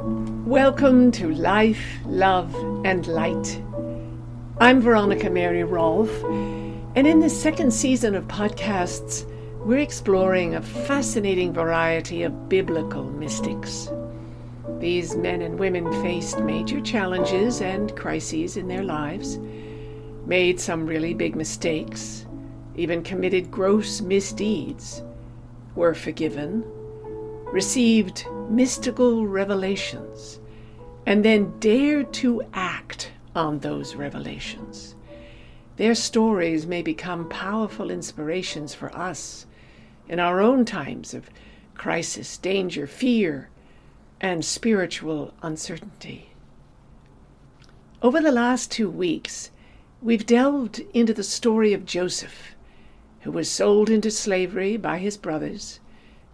Welcome to Life, Love, and Light. I'm Veronica Mary Rolfe, and in this second season of podcasts, we're exploring a fascinating variety of biblical mystics. These men and women faced major challenges and crises in their lives, made some really big mistakes, even committed gross misdeeds, were forgiven, received mystical revelations, and then dared to act on those revelations. Their stories may become powerful inspirations for us in our own times of crisis, danger, fear, and spiritual uncertainty. Over the last 2 weeks, we've delved into the story of Joseph, who was sold into slavery by his brothers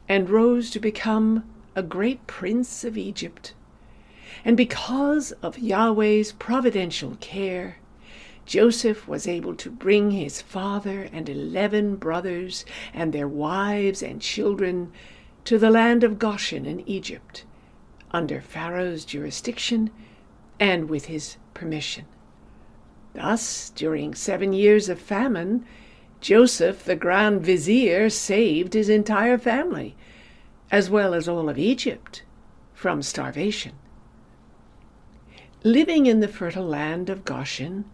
and rose to become a great prince of Egypt. And because of Yahweh's providential care, Joseph was able to bring his father and 11 brothers and their wives and children to the land of Goshen in Egypt, under Pharaoh's jurisdiction and with his permission. Thus, during 7 years of famine, Joseph, the Grand Vizier, saved his entire family, as well as all of Egypt, from starvation. Living in the fertile land of Goshen,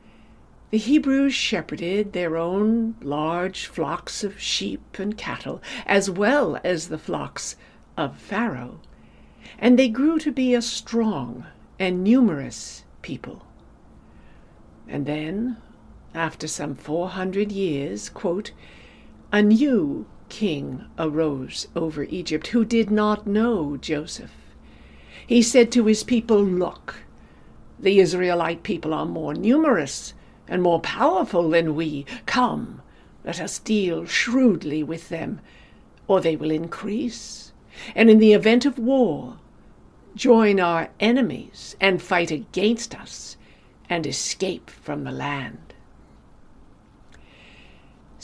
the Hebrews shepherded their own large flocks of sheep and cattle, as well as the flocks of Pharaoh, and they grew to be a strong and numerous people. And then, after some 400 years, quote, a new king arose over Egypt who did not know Joseph. He said to his people, "Look, the Israelite people are more numerous and more powerful than we. Come, let us deal shrewdly with them, or they will increase. And in the event of war, join our enemies and fight against us and escape from the land."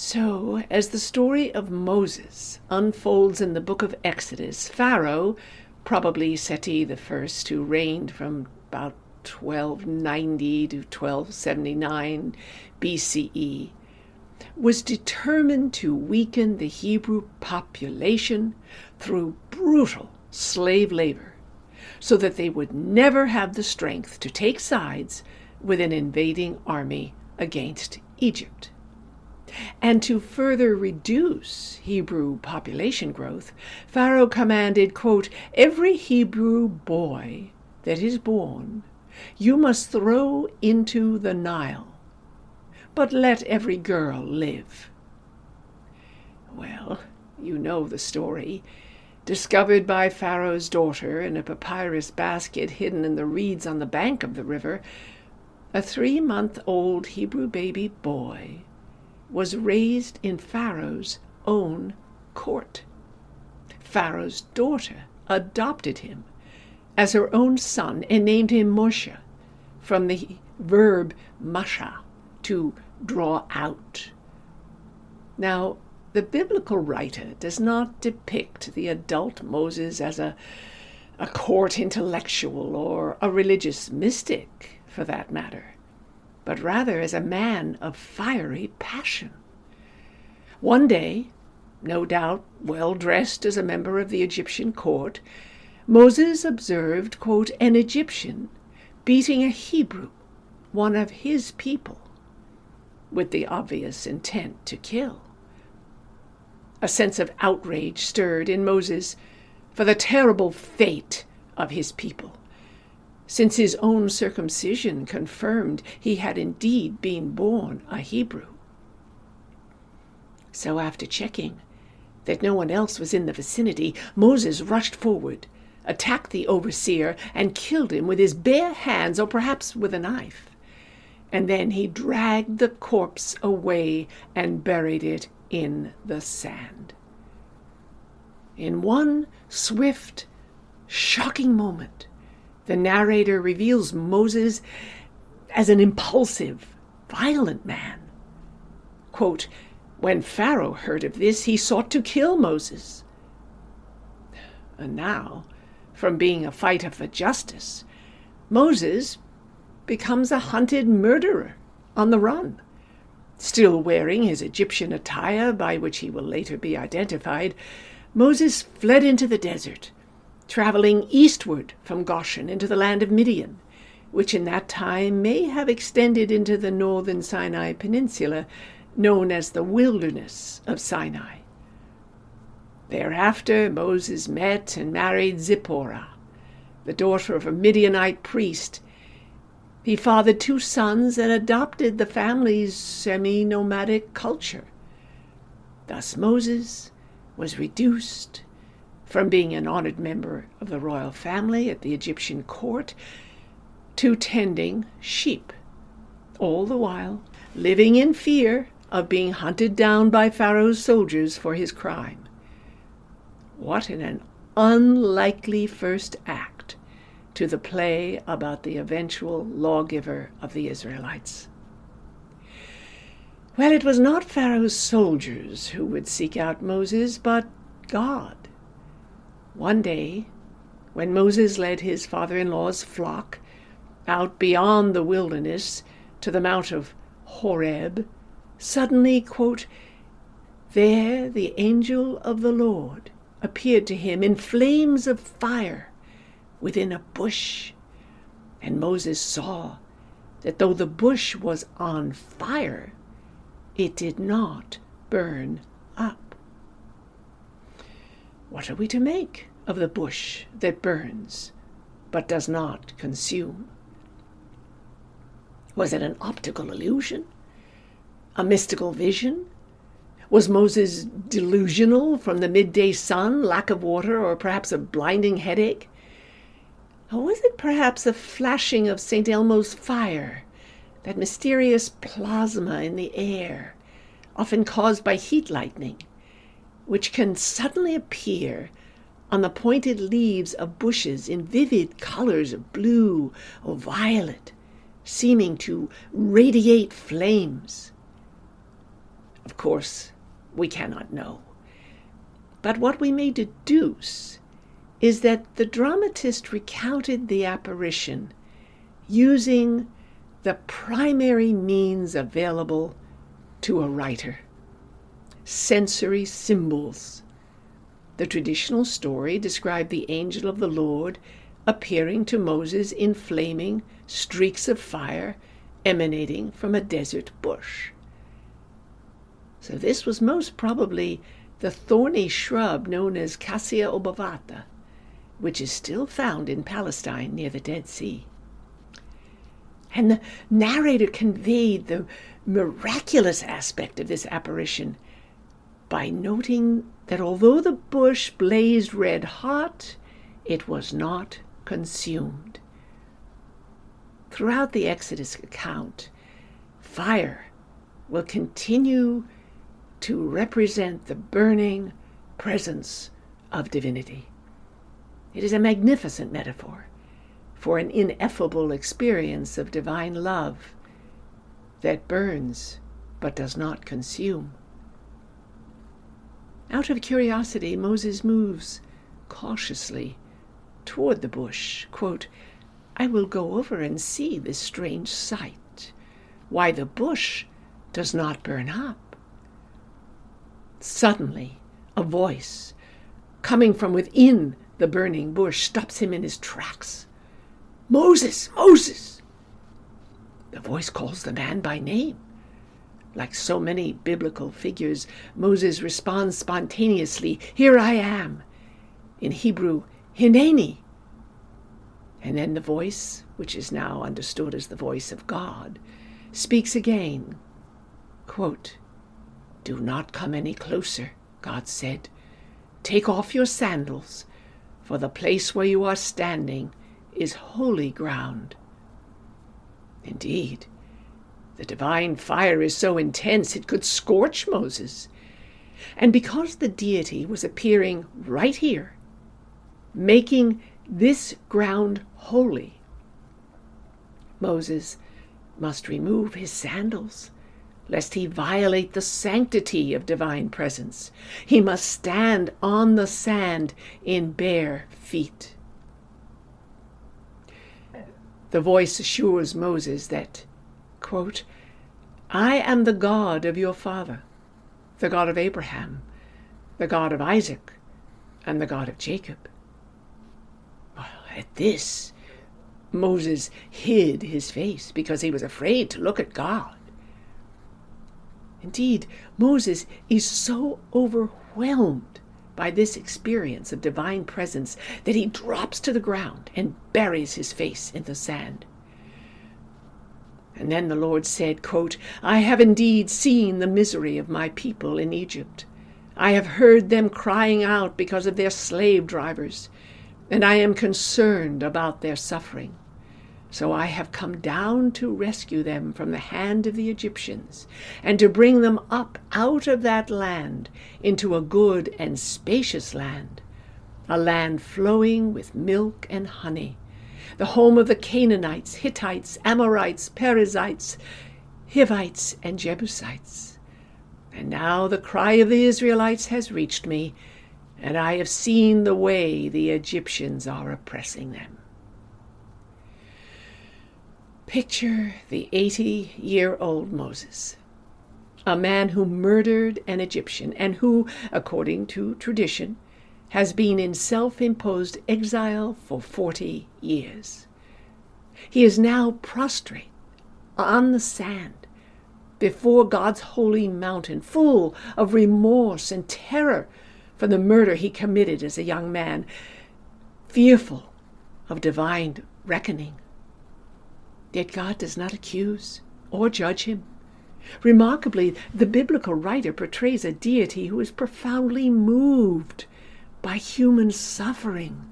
So, as the story of Moses unfolds in the book of Exodus, Pharaoh, probably Seti I, who reigned from about 1290 to 1279 BCE, was determined to weaken the Hebrew population through brutal slave labor, so that they would never have the strength to take sides with an invading army against Egypt. And to further reduce Hebrew population growth, Pharaoh commanded, quote, "Every Hebrew boy that is born you must throw into the Nile, but let every girl live." Well, you know the story. Discovered by Pharaoh's daughter in a papyrus basket hidden in the reeds on the bank of the river, a 3-month-old Hebrew baby boy was raised in Pharaoh's own court. Pharaoh's daughter adopted him as her own son and named him Moshe, from the verb masha, to draw out. Now, the biblical writer does not depict the adult Moses as a court intellectual or a religious mystic, for that matter, but rather as a man of fiery passion. One day, no doubt well dressed as a member of the Egyptian court, Moses observed, quote, an Egyptian beating a Hebrew, one of his people, with the obvious intent to kill. A sense of outrage stirred in Moses for the terrible fate of his people, since his own circumcision confirmed he had indeed been born a Hebrew. So after checking that no one else was in the vicinity, Moses rushed forward, attacked the overseer, and killed him with his bare hands, or perhaps with a knife. And then he dragged the corpse away and buried it in the sand. In one swift, shocking moment, the narrator reveals Moses as an impulsive, violent man. Quote, "When Pharaoh heard of this, he sought to kill Moses." And now, from being a fighter for justice, Moses becomes a hunted murderer on the run. Still wearing his Egyptian attire, by which he will later be identified, Moses fled into the desert, traveling eastward from Goshen into the land of Midian, which in that time may have extended into the northern Sinai Peninsula, known as the wilderness of Sinai. Thereafter, Moses met and married Zipporah, the daughter of a Midianite priest. He fathered 2 sons and adopted the family's semi-nomadic culture. Thus Moses was reduced from being an honored member of the royal family at the Egyptian court to tending sheep, all the while living in fear of being hunted down by Pharaoh's soldiers for his crime. What an unlikely first act to the play about the eventual lawgiver of the Israelites. Well, it was not Pharaoh's soldiers who would seek out Moses, but God. One day, when Moses led his father-in-law's flock out beyond the wilderness to the Mount of Horeb, suddenly, quote, there the angel of the Lord appeared to him in flames of fire within a bush. And Moses saw that though the bush was on fire, it did not burn up. What are we to make of the bush that burns but does not consume? Was it an optical illusion? A mystical vision? Was Moses delusional from the midday sun, lack of water, or perhaps a blinding headache? Or was it perhaps a flashing of St. Elmo's fire, that mysterious plasma in the air, often caused by heat lightning, which can suddenly appear on the pointed leaves of bushes in vivid colors of blue or violet, seeming to radiate flames? Of course, we cannot know. But what we may deduce is that the dramatist recounted the apparition using the primary means available to a writer: sensory symbols. The traditional story described the angel of the Lord appearing to Moses in flaming streaks of fire emanating from a desert bush. So this was most probably the thorny shrub known as Cassia obovata, which is still found in Palestine near the Dead Sea. And the narrator conveyed the miraculous aspect of this apparition by noting that although the bush blazed red hot, it was not consumed. Throughout the Exodus account, fire will continue to represent the burning presence of divinity. It is a magnificent metaphor for an ineffable experience of divine love that burns but does not consume. Out of curiosity, Moses moves cautiously toward the bush. Quote, I will go over and see this strange sight, why the bush does not burn up. Suddenly, a voice coming from within the burning bush stops him in his tracks. Moses, Moses! The voice calls the man by name. Like so many biblical figures, Moses responds spontaneously, here I am. In Hebrew, Hineni. And then the voice, which is now understood as the voice of God, speaks again. Quote, do not come any closer, God said. Take off your sandals, for the place where you are standing is holy ground. Indeed, the divine fire is so intense it could scorch Moses. And because the deity was appearing right here, making this ground holy, Moses must remove his sandals, lest he violate the sanctity of divine presence. He must stand on the sand in bare feet. The voice assures Moses that, quote, I am the God of your father, the God of Abraham, the God of Isaac, and the God of Jacob. Well, at this, Moses hid his face because he was afraid to look at God. Indeed, Moses is so overwhelmed by this experience of divine presence that he drops to the ground and buries his face in the sand. And then the Lord said, quote, I have indeed seen the misery of my people in Egypt. I have heard them crying out because of their slave drivers, and I am concerned about their suffering. So I have come down to rescue them from the hand of the Egyptians, and to bring them up out of that land into a good and spacious land, a land flowing with milk and honey, the home of the Canaanites, Hittites, Amorites, Perizzites, Hivites, and Jebusites. And now the cry of the Israelites has reached me, and I have seen the way the Egyptians are oppressing them. Picture the 80-year-old Moses, a man who murdered an Egyptian and who, according to tradition, has been in self-imposed exile for 40 years. He is now prostrate on the sand before God's holy mountain, full of remorse and terror for the murder he committed as a young man, fearful of divine reckoning. Yet God does not accuse or judge him. Remarkably, the biblical writer portrays a deity who is profoundly moved by human suffering,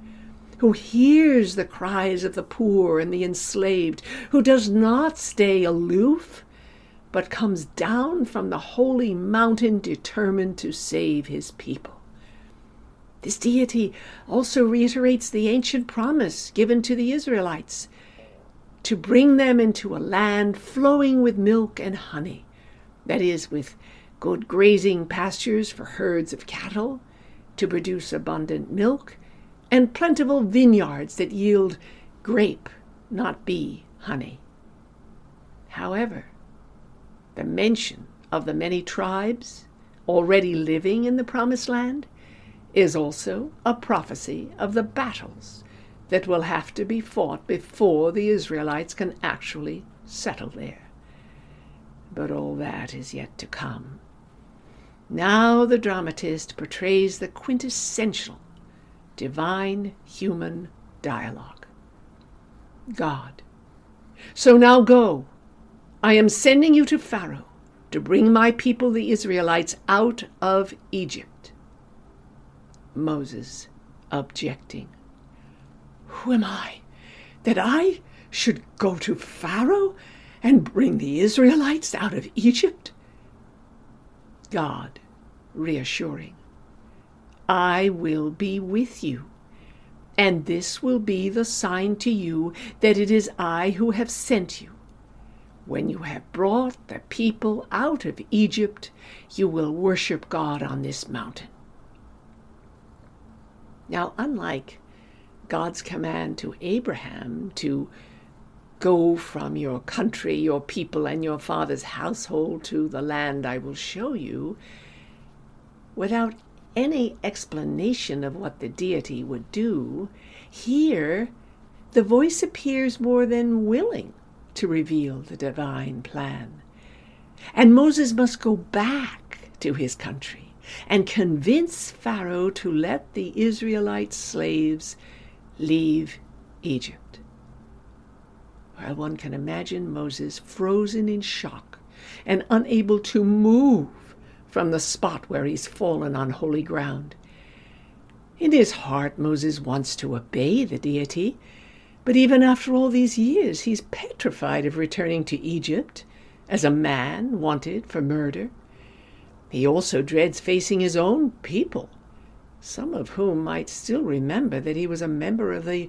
who hears the cries of the poor and the enslaved, who does not stay aloof, but comes down from the holy mountain determined to save his people. This deity also reiterates the ancient promise given to the Israelites to bring them into a land flowing with milk and honey, that is, with good grazing pastures for herds of cattle, to produce abundant milk, and plentiful vineyards that yield grape, not bee, honey. However, the mention of the many tribes already living in the Promised Land is also a prophecy of the battles that will have to be fought before the Israelites can actually settle there. But all that is yet to come. Now the dramatist portrays the quintessential divine-human dialogue. God, so now go. I am sending you to Pharaoh to bring my people, the Israelites, out of Egypt. Moses, objecting. Who am I, that I should go to Pharaoh and bring the Israelites out of Egypt? God, reassuring, I will be with you, and this will be the sign to you that it is I who have sent you. When you have brought the people out of Egypt, you will worship God on this mountain. Now, unlike God's command to Abraham to go from your country, your people, and your father's household to the land I will show you, without any explanation of what the deity would do, here the voice appears more than willing to reveal the divine plan. And Moses must go back to his country and convince Pharaoh to let the Israelite slaves leave Egypt. Well, one can imagine Moses frozen in shock and unable to move from the spot where he's fallen on holy ground. In his heart, Moses wants to obey the deity, but even after all these years, he's petrified of returning to Egypt as a man wanted for murder. He also dreads facing his own people, some of whom might still remember that he was a member of the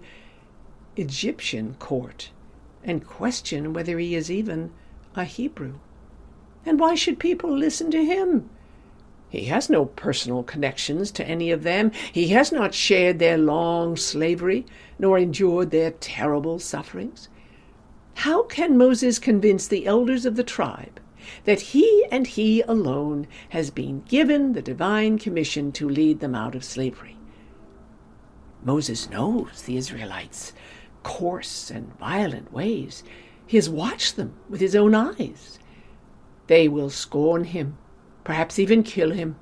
Egyptian court, and question whether he is even a Hebrew. And why should people listen to him? He has no personal connections to any of them. He has not shared their long slavery, nor endured their terrible sufferings. How can Moses convince the elders of the tribe that he and he alone has been given the divine commission to lead them out of slavery? Moses knows the Israelites' coarse and violent ways. He has watched them with his own eyes. They will scorn him, perhaps even kill him,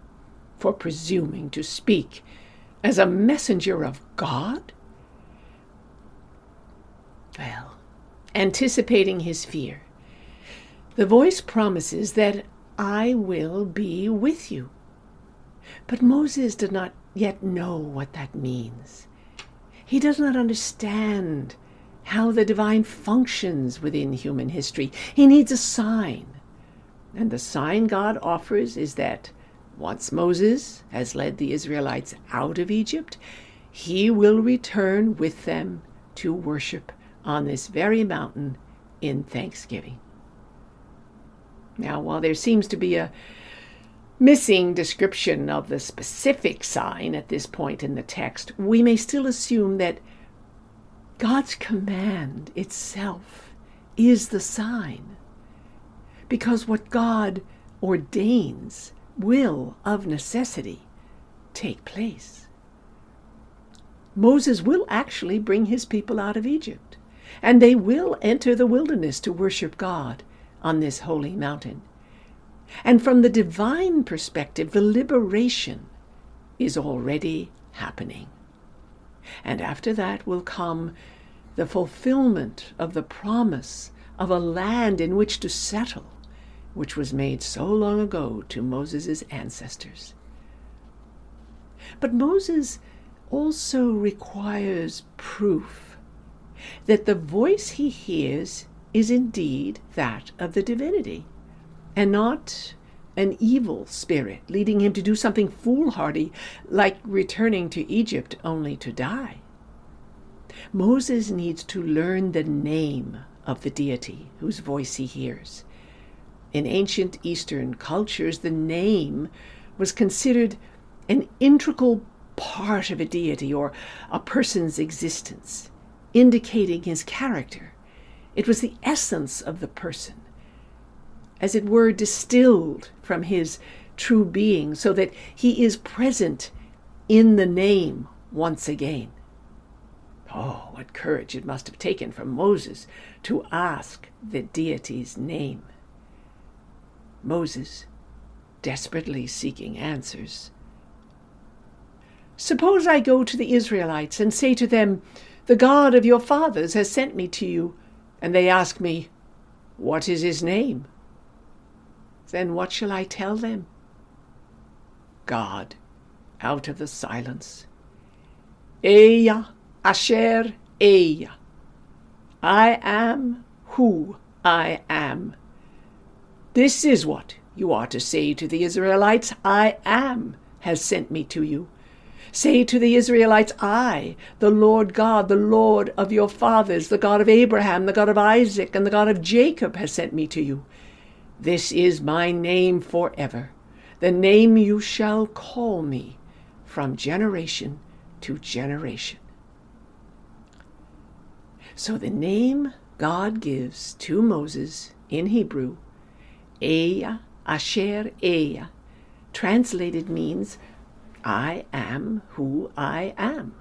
for presuming to speak as a messenger of God? Well, anticipating his fear, the voice promises that I will be with you. But Moses does not yet know what that means. He does not understand how the divine functions within human history. He needs a sign. And the sign God offers is that once Moses has led the Israelites out of Egypt, he will return with them to worship on this very mountain in thanksgiving. Now, while there seems to be a missing description of the specific sign at this point in the text, we may still assume that God's command itself is the sign, because what God ordains will, of necessity, take place. Moses will actually bring his people out of Egypt, and they will enter the wilderness to worship God on this holy mountain. And from the divine perspective, the liberation is already happening. And after that will come the fulfillment of the promise of a land in which to settle, which was made so long ago to Moses' ancestors. But Moses also requires proof that the voice he hears is indeed that of the divinity, and not an evil spirit leading him to do something foolhardy like returning to Egypt only to die. Moses needs to learn the name of the deity whose voice he hears. In ancient Eastern cultures, the name was considered an integral part of a deity or a person's existence, indicating his character. It was the essence of the person, as it were distilled from his true being, so that he is present in the name once again. Oh, what courage it must have taken for Moses to ask the deity's name. Moses, desperately seeking answers. Suppose I go to the Israelites and say to them, "The God of your fathers has sent me to you," and they ask me, "What is his name?" Then what shall I tell them? God, out of the silence. Eya, Asher, Eya. I am who I am. This is what you are to say to the Israelites. I am has sent me to you. Say to the Israelites, I, the Lord God, the Lord of your fathers, the God of Abraham, the God of Isaac, and the God of Jacob has sent me to you. This is my name forever, the name you shall call me from generation to generation. So the name God gives to Moses in Hebrew, Eya, Asher Eya, translated means, I am who I am.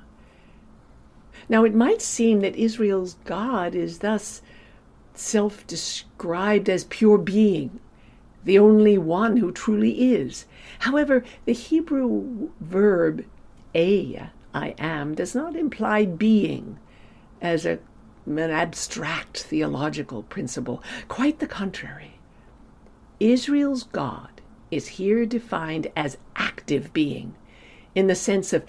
Now it might seem that Israel's God is thus self-described as pure being, the only one who truly is. However, the Hebrew verb eya, I am, does not imply being as an abstract theological principle. Quite the contrary. Israel's God is here defined as active being, in the sense of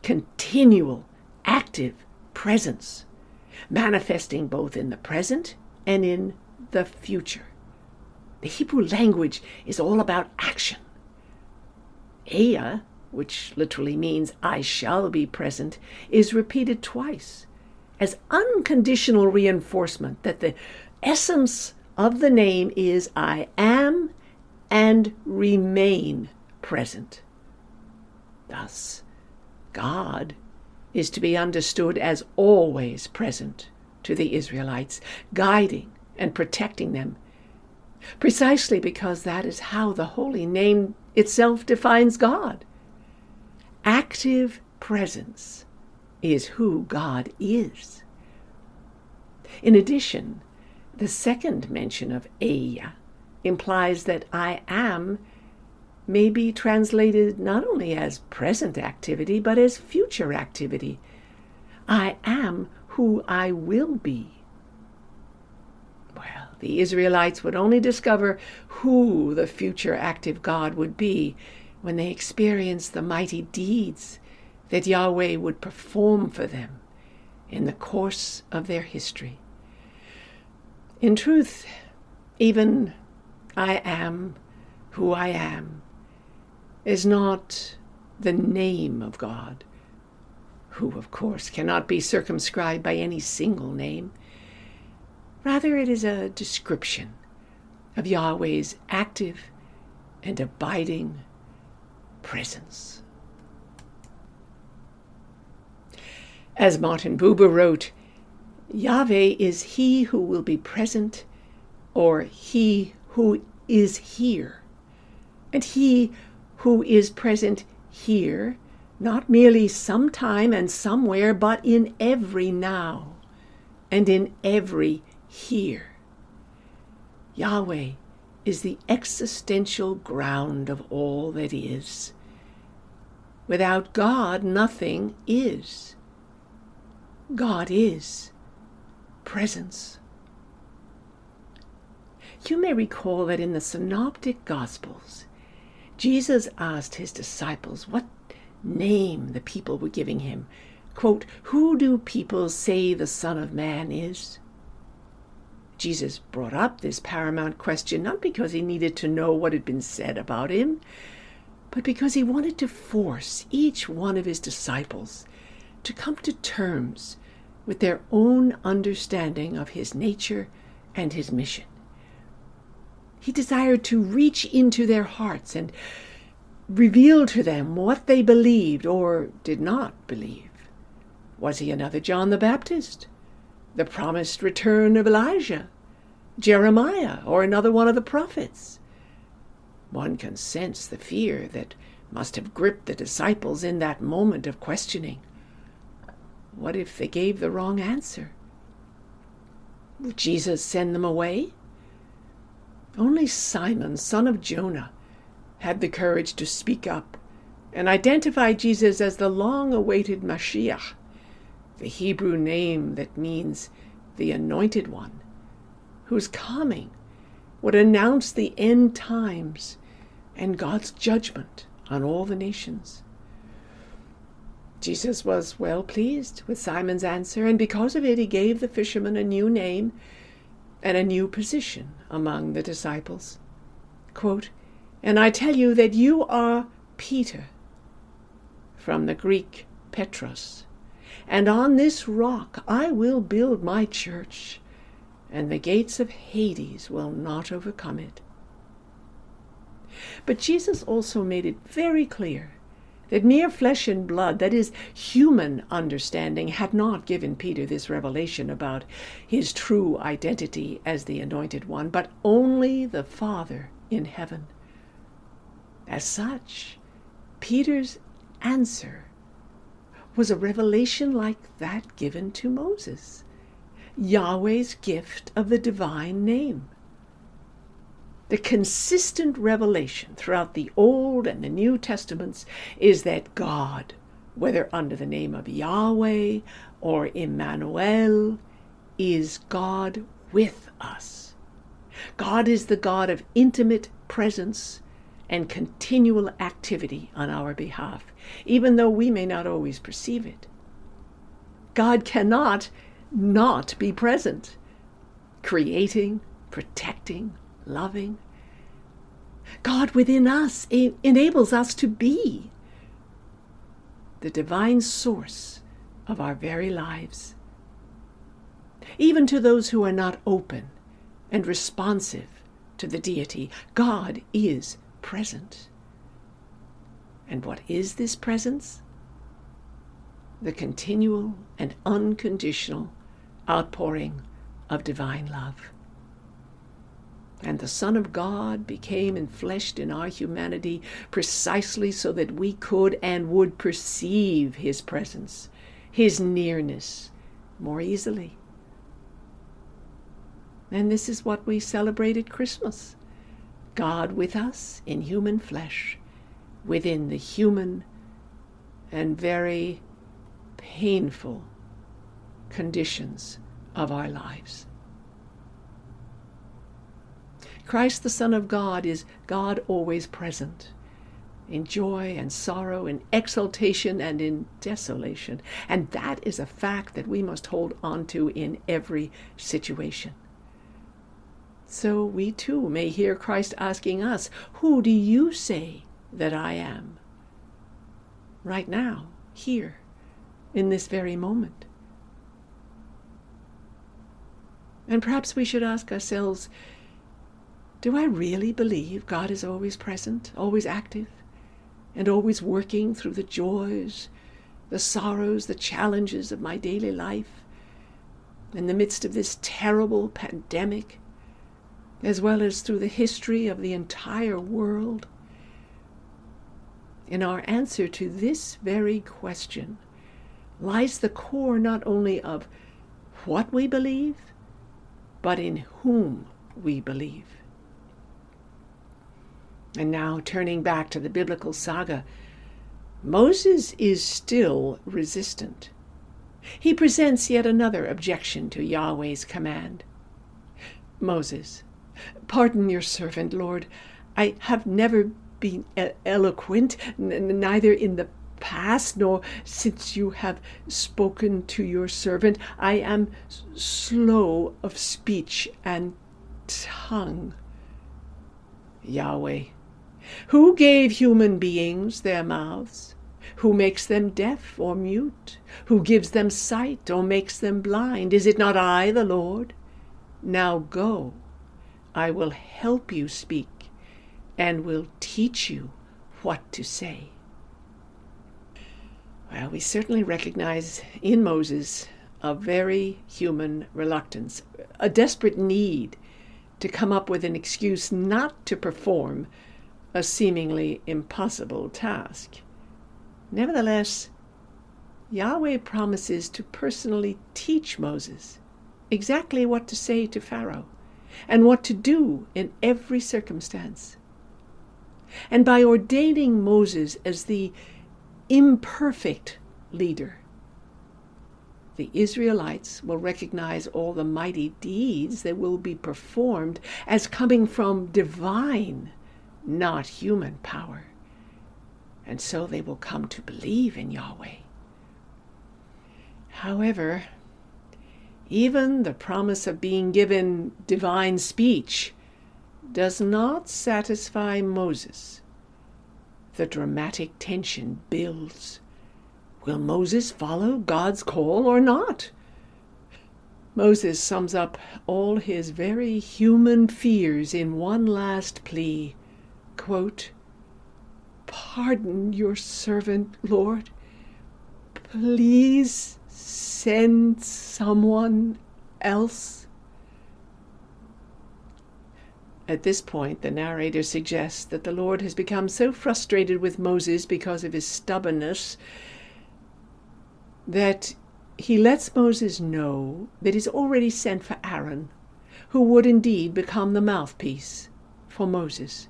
continual, active presence, manifesting both in the present and in the future. The Hebrew language is all about action. Eya, which literally means I shall be present, is repeated twice as unconditional reinforcement that the essence of the name is I am and remain present. Thus, God is to be understood as always present to the Israelites, guiding and protecting them, precisely because that is how the holy name itself defines God. Active presence is who God is. In addition, the second mention of Eya implies that I am may be translated not only as present activity, but as future activity. I am who I will be. Well, the Israelites would only discover who the future active God would be when they experienced the mighty deeds that Yahweh would perform for them in the course of their history. In truth, even I am who I am is not the name of God, who, of course, cannot be circumscribed by any single name. Rather, it is a description of Yahweh's active and abiding presence. As Martin Buber wrote, Yahweh is he who will be present, or he who is here, and he who is present here, not merely sometime and somewhere, but in every now and in every here. Yahweh is the existential ground of all that is. Without God, nothing is. God is presence. You may recall that in the Synoptic Gospels, Jesus asked his disciples what name the people were giving him. Quote, "Who do people say the Son of Man is?" Jesus brought up this paramount question not because he needed to know what had been said about him, but because he wanted to force each one of his disciples to come to terms with their own understanding of his nature and his mission. He desired to reach into their hearts and reveal to them what they believed or did not believe. Was he another John the Baptist, the promised return of Elijah, Jeremiah, or another one of the prophets? One can sense the fear that must have gripped the disciples in that moment of questioning. What if they gave the wrong answer? Would Jesus send them away? Only Simon, son of Jonah, had the courage to speak up and identify Jesus as the long-awaited Mashiach, the Hebrew name that means the Anointed One, whose coming would announce the end times and God's judgment on all the nations. Jesus was well pleased with Simon's answer, and because of it he gave the fisherman a new name and a new position among the disciples. Quote, "And I tell you that you are Peter," from the Greek Petros, "and on this rock I will build my church, and the gates of Hades will not overcome it." But Jesus also made it very clear that mere flesh and blood, that is, human understanding, had not given Peter this revelation about his true identity as the Anointed One, but only the Father in heaven. As such, Peter's answer was a revelation like that given to Moses, Yahweh's gift of the divine name. The consistent revelation throughout the Old and the New Testaments is that God, whether under the name of Yahweh or Emmanuel, is God with us. God is the God of intimate presence and continual activity on our behalf, even though we may not always perceive it. God cannot not be present, creating, protecting, loving. God within us enables us to be the divine source of our very lives. Even to those who are not open and responsive to the deity, God is present. And what is this presence? The continual and unconditional outpouring of divine love. And the Son of God became enfleshed in our humanity precisely so that we could and would perceive his presence, his nearness more easily. And this is what we celebrate at Christmas. God with us in human flesh, within the human and very painful conditions of our lives. Christ, the Son of God, is God always present, in joy and sorrow, in exaltation and in desolation. And that is a fact that we must hold on to in every situation. So we too may hear Christ asking us, "Who do you say that I am?" Right now, here, in this very moment. And perhaps we should ask ourselves, do I really believe God is always present, always active, and always working through the joys, the sorrows, the challenges of my daily life, in the midst of this terrible pandemic, as well as through the history of the entire world? In our answer to this very question lies the core not only of what we believe, but in whom we believe. And now, turning back to the biblical saga, Moses is still resistant. He presents yet another objection to Yahweh's command. "Moses, pardon your servant, Lord. I have never been eloquent, neither in the past nor since you have spoken to your servant. I am slow of speech and tongue." Yahweh: "Who gave human beings their mouths? Who makes them deaf or mute? Who gives them sight or makes them blind? Is it not I, the Lord? Now go, I will help you speak, and will teach you what to say." Well, we certainly recognize in Moses a very human reluctance, a desperate need to come up with an excuse not to perform a seemingly impossible task. Nevertheless, Yahweh promises to personally teach Moses exactly what to say to Pharaoh and what to do in every circumstance. And by ordaining Moses as the imperfect leader, the Israelites will recognize all the mighty deeds that will be performed as coming from divine, not human power. And so they will come to believe in Yahweh. However, even the promise of being given divine speech does not satisfy Moses. The dramatic tension builds. Will Moses follow God's call or not? Moses sums up all his very human fears in one last plea. Quote, "Pardon your servant, Lord. Please send someone else." At this point, the narrator suggests that the Lord has become so frustrated with Moses because of his stubbornness that he lets Moses know that he's already sent for Aaron, who would indeed become the mouthpiece for Moses.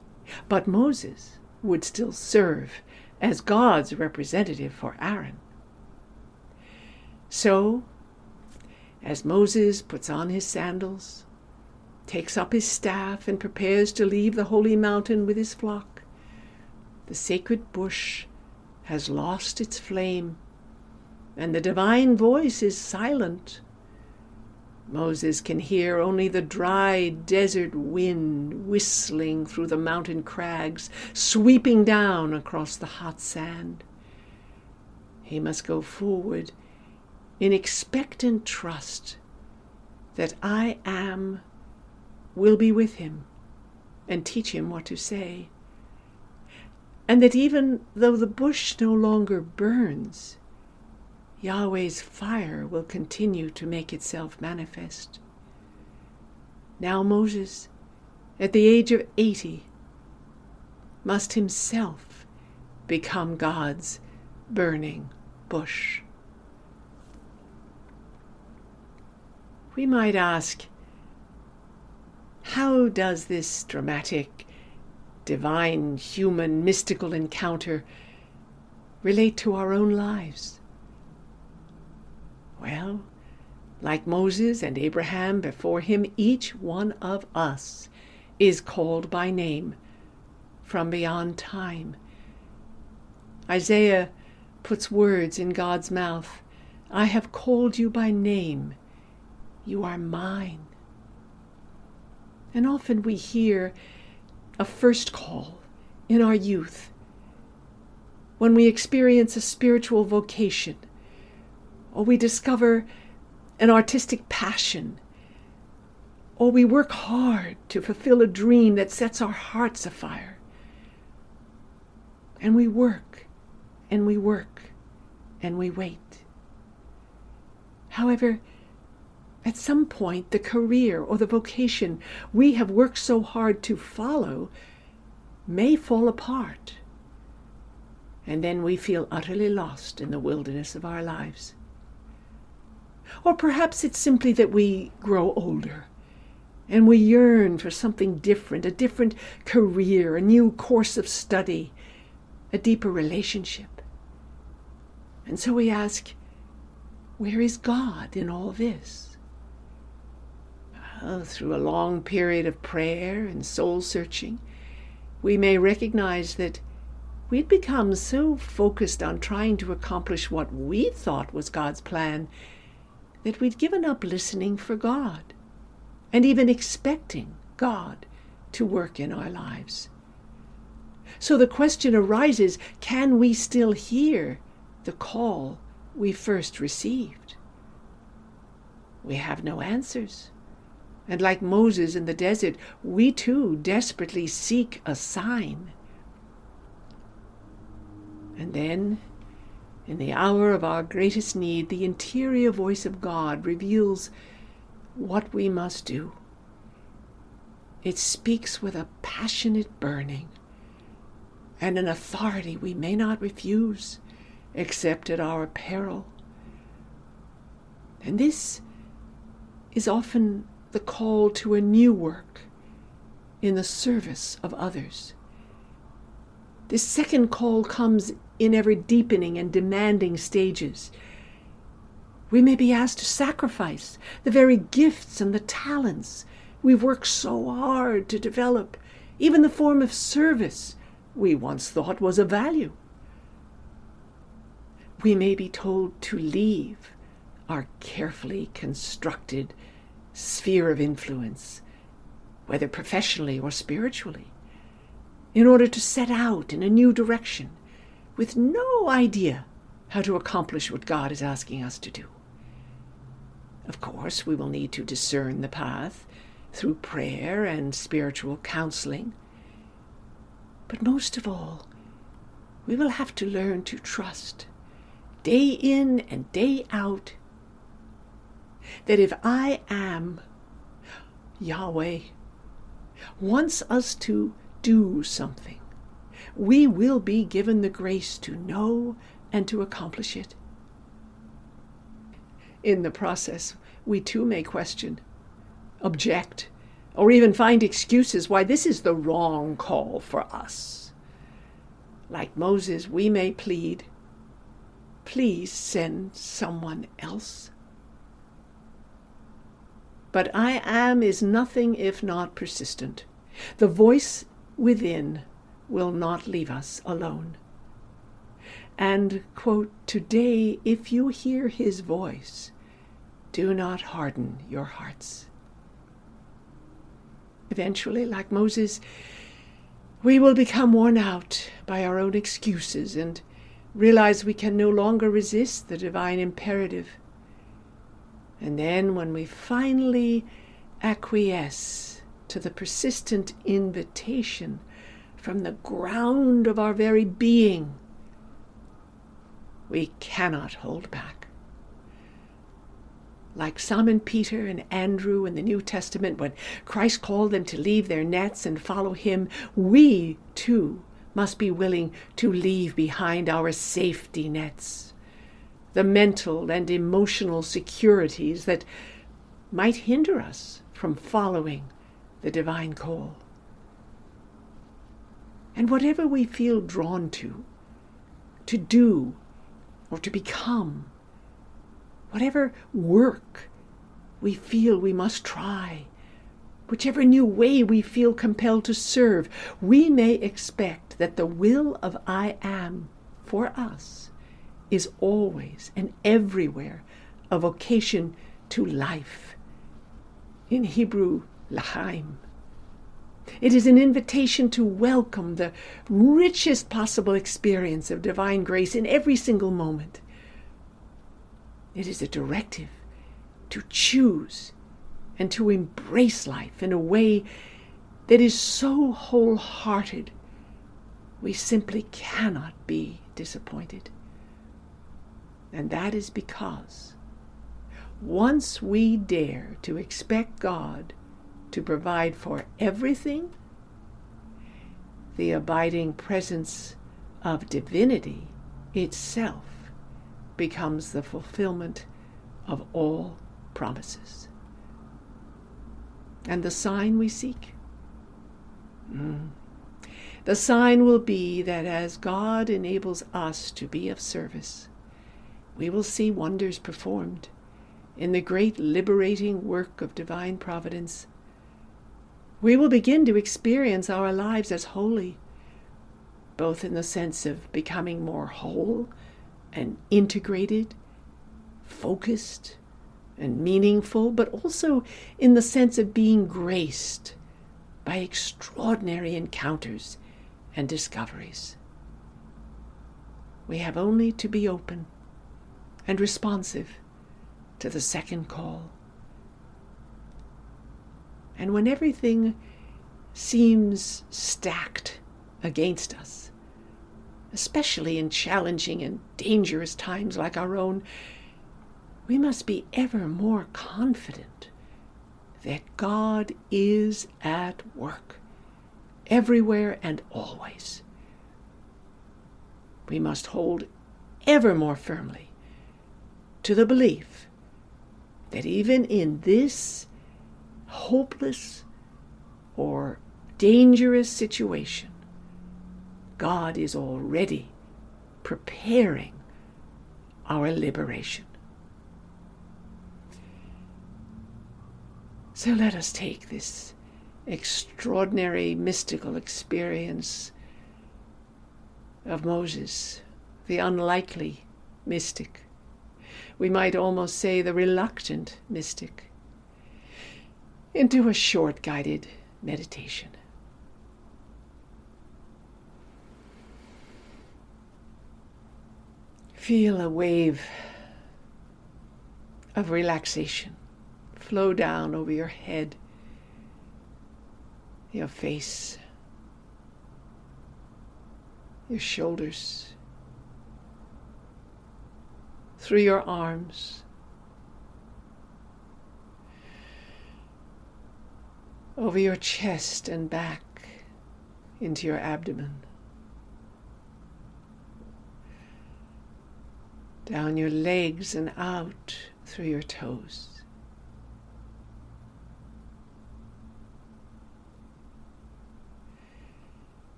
But Moses would still serve as God's representative for Aaron. So, as Moses puts on his sandals, takes up his staff, and prepares to leave the holy mountain with his flock, the sacred bush has lost its flame, and the divine voice is silent. Moses can hear only the dry desert wind whistling through the mountain crags, sweeping down across the hot sand. He must go forward in expectant trust that I am will be with him and teach him what to say. and that even though the bush no longer burns, Yahweh's fire will continue to make itself manifest. Now Moses, at the age of 80, must himself become God's burning bush. We might ask, how does this dramatic, divine, human, mystical encounter relate to our own lives? Well, like Moses and Abraham before him, each one of us is called by name from beyond time. Isaiah puts words in God's mouth. I have called you by name. You are mine. And often we hear a first call in our youth when we experience a spiritual vocation, or we discover an artistic passion, or we work hard to fulfill a dream that sets our hearts afire. And we work, and we work, and we wait. However, at some point, the career or the vocation we have worked so hard to follow may fall apart, and then we feel utterly lost in the wilderness of our lives. Or perhaps it's simply that we grow older, and we yearn for something different, a different career, a new course of study, a deeper relationship. And so we ask, where is God in all this? Through a long period of prayer and soul-searching, we may recognize that we'd become so focused on trying to accomplish what we thought was God's plan that we'd given up listening for God and even expecting God to work in our lives. So the question arises, can we still hear the call we first received? We have no answers. And like Moses in the desert, we too desperately seek a sign. And then, in the hour of our greatest need, the interior voice of God reveals what we must do. It speaks with a passionate burning and an authority we may not refuse, except at our peril. And this is often the call to a new work in the service of others. This second call comes in ever deepening and demanding stages. We may be asked to sacrifice the very gifts and the talents we've worked so hard to develop, even the form of service we once thought was of value. We may be told to leave our carefully constructed sphere of influence, whether professionally or spiritually, in order to set out in a new direction with no idea how to accomplish what God is asking us to do. Of course, we will need to discern the path through prayer and spiritual counseling. But most of all, we will have to learn to trust, day in and day out, that if I am, Yahweh wants us to do something, we will be given the grace to know and to accomplish it. In the process, we too may question, object, or even find excuses why this is the wrong call for us. Like Moses, we may plead, please send someone else. But I am is nothing if not persistent. The voice within will not leave us alone. And, quote, today, if you hear his voice, do not harden your hearts. Eventually, like Moses, we will become worn out by our own excuses and realize we can no longer resist the divine imperative. And then when we finally acquiesce to the persistent invitation from the ground of our very being. We cannot hold back. Like Simon Peter and Andrew in the New Testament, when Christ called them to leave their nets and follow him, we too must be willing to leave behind our safety nets, the mental and emotional securities that might hinder us from following the divine call. And whatever we feel drawn to do, or to become, whatever work we feel we must try, whichever new way we feel compelled to serve, we may expect that the will of I Am for us is always and everywhere a vocation to life. In Hebrew, l'chaim. It is an invitation to welcome the richest possible experience of divine grace in every single moment. It is a directive to choose and to embrace life in a way that is so wholehearted, we simply cannot be disappointed. And that is because once we dare to expect God to provide for everything, the abiding presence of divinity itself becomes the fulfillment of all promises. And the sign we seek? The sign will be that as God enables us to be of service, we will see wonders performed in the great liberating work of divine providence. We will begin to experience our lives as holy, both in the sense of becoming more whole and integrated, focused and meaningful, but also in the sense of being graced by extraordinary encounters and discoveries. We have only to be open and responsive to the second call. And when everything seems stacked against us, especially in challenging and dangerous times like our own, we must be ever more confident that God is at work, everywhere and always. We must hold ever more firmly to the belief that even in this hopeless or dangerous situation, God is already preparing our liberation. So let us take this extraordinary mystical experience of Moses, the unlikely mystic. We might almost say the reluctant mystic, into a short guided meditation. Feel a wave of relaxation flow down over your head, your face, your shoulders, through your arms, over your chest and back, into your abdomen, down your legs and out through your toes.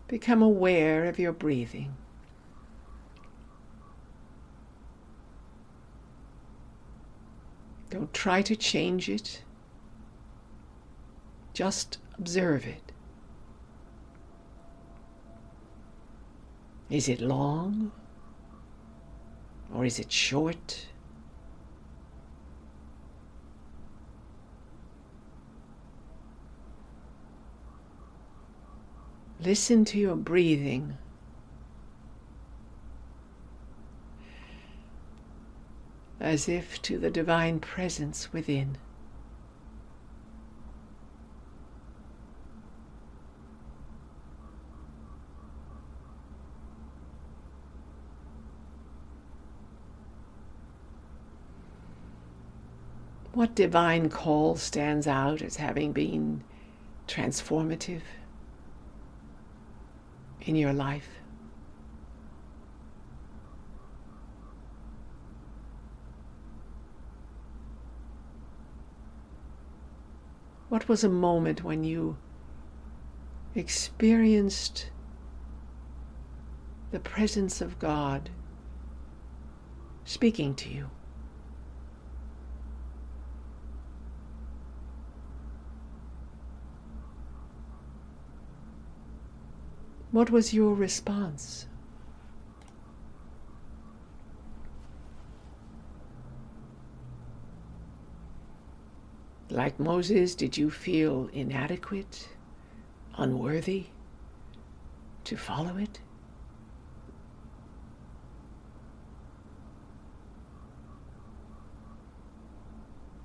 Become aware of your breathing. Don't try to change it. Just observe it. Is it long? Or is it short? Listen to your breathing. As if to the divine presence within. What divine call stands out as having been transformative in your life? What was a moment when you experienced the presence of God speaking to you? What was your response? Like Moses, did you feel inadequate, unworthy to follow it?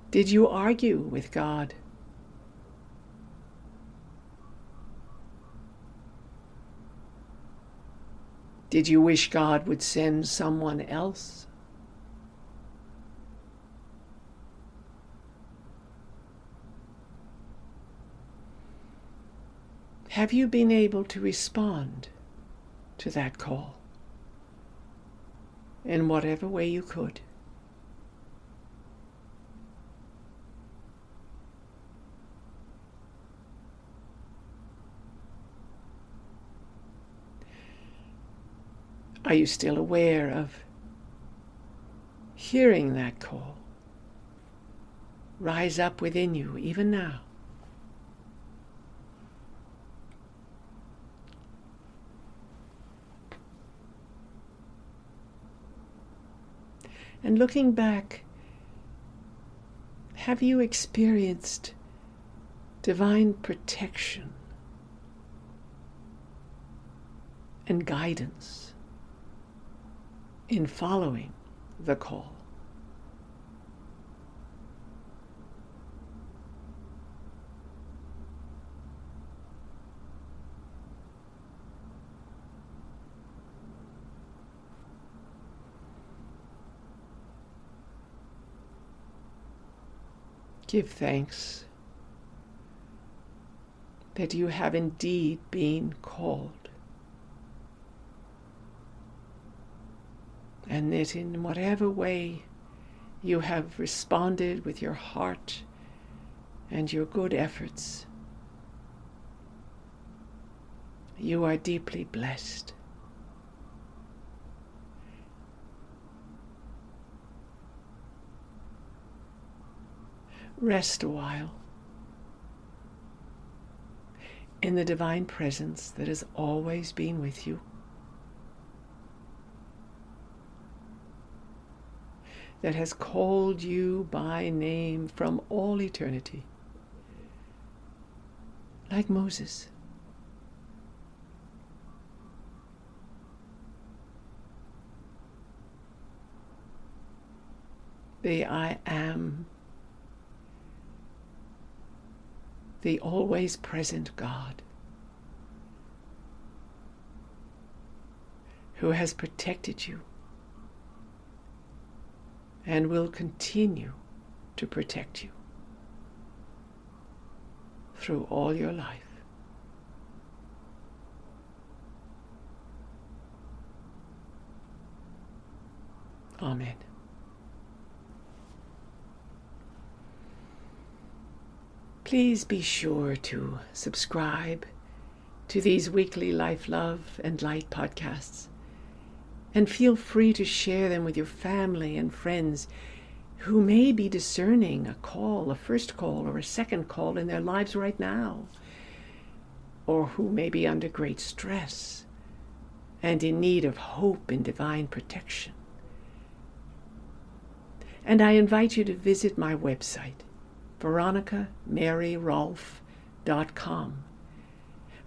Did you argue with God? Did you wish God would send someone else? Have you been able to respond to that call in whatever way you could? Are you still aware of hearing that call rise up within you even now? And looking back, have you experienced divine protection and guidance in following the call? Give thanks that you have indeed been called, and that in whatever way you have responded with your heart and your good efforts, you are deeply blessed. Rest a while in the divine presence that has always been with you, that has called you by name from all eternity, like Moses. The I am, the always present God, who has protected you and will continue to protect you through all your life. Amen. Please be sure to subscribe to these weekly Life, Love, and Light podcasts, and feel free to share them with your family and friends who may be discerning a call, a first call or a second call in their lives right now, or who may be under great stress and in need of hope and divine protection. And I invite you to visit my website, veronicamaryrolfe.com,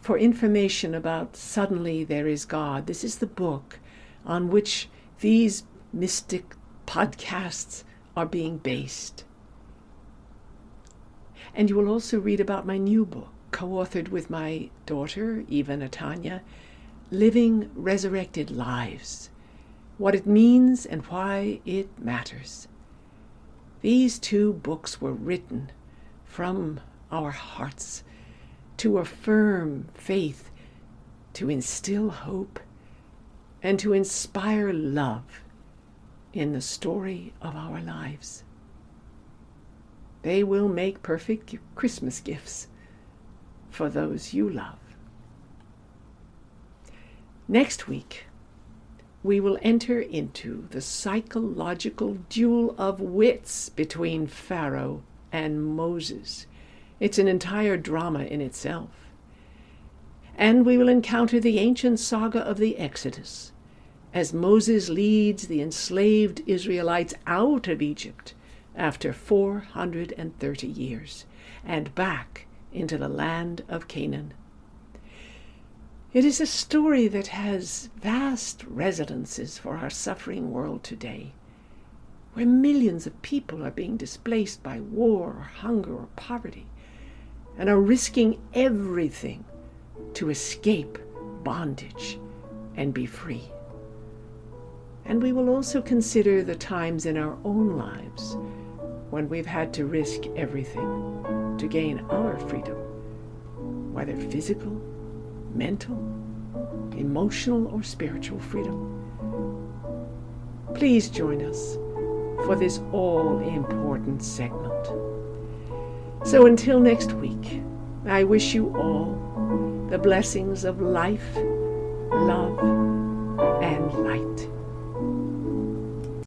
for information about Suddenly There Is God. This is the book on which these mystic podcasts are being based. And you will also read about my new book, co-authored with my daughter, Eva Natanya, Living Resurrected Lives, what it means and why it matters. These two books were written from our hearts to affirm faith, to instill hope, and to inspire love in the story of our lives. They will make perfect Christmas gifts for those you love. Next week, we will enter into the psychological duel of wits between Pharaoh and Moses. It's an entire drama in itself. And we will encounter the ancient saga of the Exodus, as Moses leads the enslaved Israelites out of Egypt after 430 years and back into the land of Canaan. It is a story that has vast resonances for our suffering world today, where millions of people are being displaced by war or hunger or poverty and are risking everything to escape bondage and be free. And we will also consider the times in our own lives when we've had to risk everything to gain our freedom, whether physical, mental, emotional, or spiritual freedom. Please join us for this all-important segment. So until next week, I wish you all the blessings of life, love, and light.